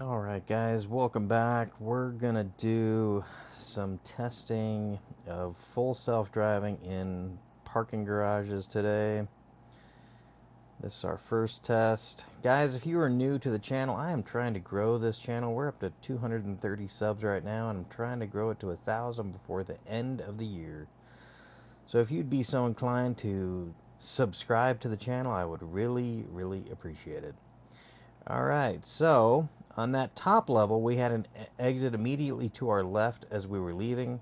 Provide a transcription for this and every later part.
Alright guys, welcome back. We're gonna do some testing of full self-driving in parking garages today. This is our first test. Guys, if you are new to the channel, I am trying to grow this channel. We're up to 230 subs right now, and I'm trying to grow it to 1,000 before the end of the year. So if you'd be so inclined to subscribe to the channel, I would really appreciate it. Alright, so on that top level we had an exit immediately to our left as we were leaving,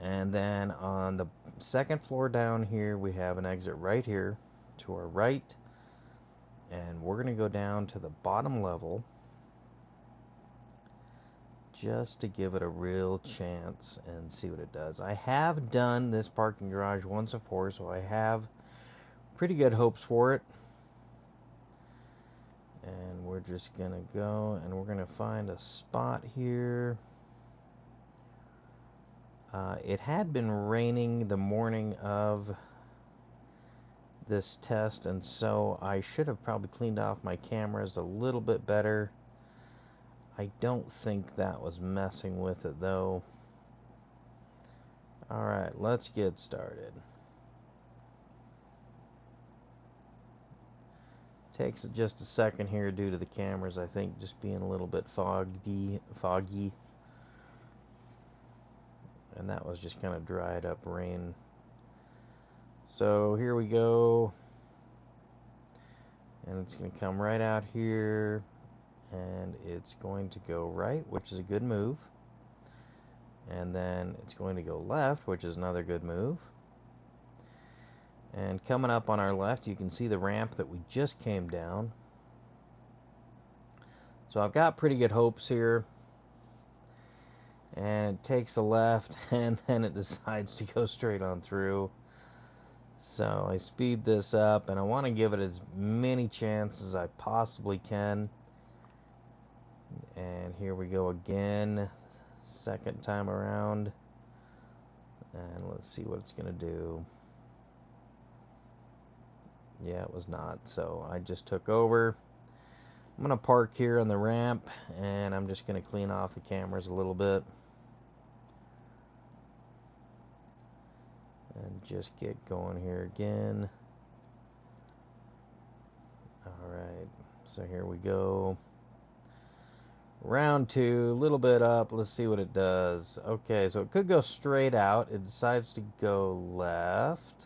and then on the second floor down here we have an exit right here to our right, and we're going to go down to the bottom level just to give it a real chance and see what it does. I have done this parking garage once before, so I have pretty good hopes for it. And we're just gonna go and we're gonna find a spot here. It had been raining the morning of this test, and so I should have probably cleaned off my cameras a little bit better. I don't think that was messing with it though. Alright, let's get started. Takes just a second here due to the cameras, I think, just being a little bit foggy. And that was just kind of dried up rain. So here we go. And it's going to come right out here. And it's going to go right, which is a good move. And then it's going to go left, which is another good move. And coming up on our left, you can see the ramp that we just came down. So I've got pretty good hopes here. And it takes a left, and then it decides to go straight on through. So I speed this up, and I want to give it as many chances as I possibly can. And here we go again, second time around. And let's see what it's going to do. Yeah, it was not. So I just took over. I'm going to park here on the ramp, and I'm just going to clean off the cameras a little bit. And just get going here again. Alright, so here we go. Round two, a little bit up. Let's see what it does. Okay, so it could go straight out. It decides to go left,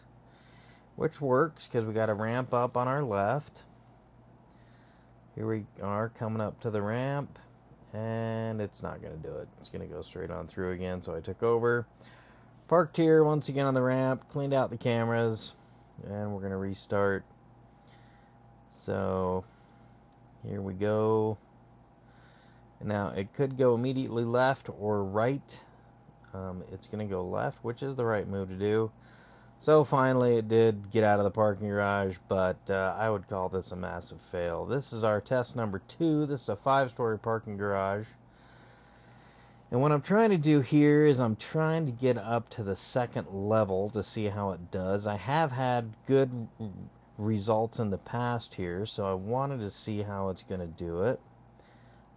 which works because we got a ramp up on our left. Here we are coming up to the ramp, and it's not going to do it. It's going to go straight on through again, so I took over. Parked here once again on the ramp, cleaned out the cameras, and we're going to restart. So here we go. Now it could go immediately left or right. It's going to go left, which is the right move to do. So finally it did get out of the parking garage, but I would call this a massive fail. This is our test number 2. This is a 5-story parking garage. And what I'm trying to do here is I'm trying to get up to the second level to see how it does. I have had good results in the past here, so I wanted to see how it's going to do it.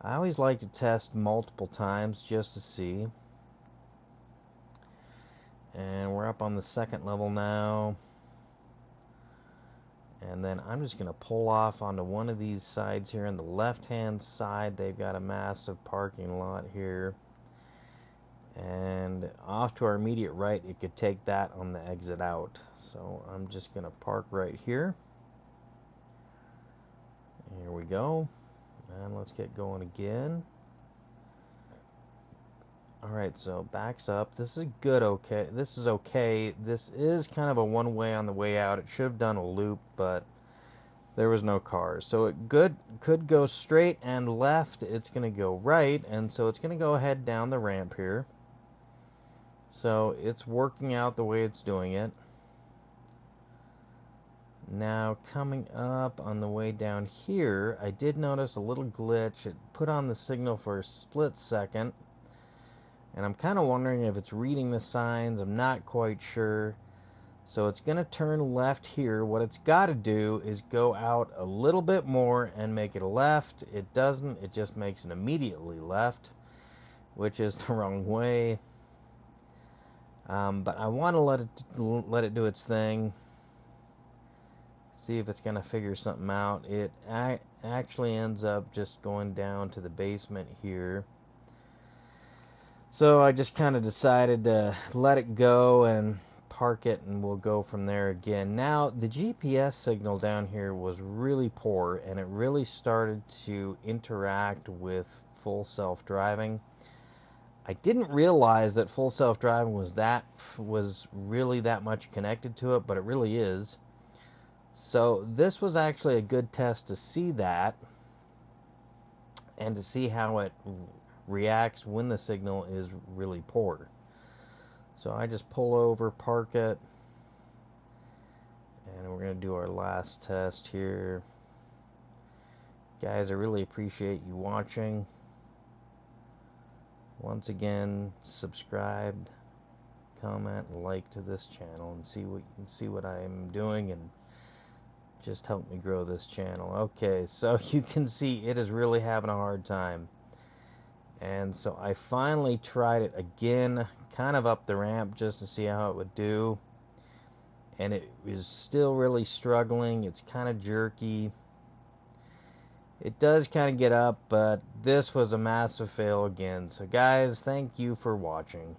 I always like to test multiple times just to see. And we're up on the second level now. And then I'm just going to pull off onto one of these sides here on the left-hand side. They've got a massive parking lot here. And off to our immediate right, it could take that on the exit out. So I'm just going to park right here. Here we go. And let's get going again. Alright, so backs up. This is good, okay. This is okay. This is kind of a one-way on the way out. It should have done a loop, but there was no cars. So it could go straight and left. It's going to go right, and so it's going to go ahead down the ramp here. So it's working out the way it's doing it. Now coming up on the way down here, I did notice a little glitch. It put on the signal for a split second, and I'm kind of wondering if it's reading the signs. I'm not quite sure. So it's going to turn left here. What it's got to do is go out a little bit more and make it a left. It doesn't. It just makes it immediately left, which is the wrong way. But I want to let it do its thing. See if it's going to figure something out. It actually ends up just going down to the basement here. So I just kind of decided to let it go and park it, and we'll go from there again. Now, the GPS signal down here was really poor, and it really started to interact with full self-driving. I didn't realize that full self-driving was really that much connected to it, but it really is. So this was actually a good test to see that, and to see how it reacts when the signal is really poor. So I just pull over, park it, and we're going to do our last test here. Guys, I really appreciate you watching. Once again, subscribe, comment, and like to this channel, and see what I am doing, and just help me grow this channel. Okay, so you can see it is really having a hard time. And so I finally tried it again, kind of up the ramp just to see how it would do. And it is still really struggling. It's kind of jerky. It does kind of get up, but this was a massive fail again. So guys, thank you for watching.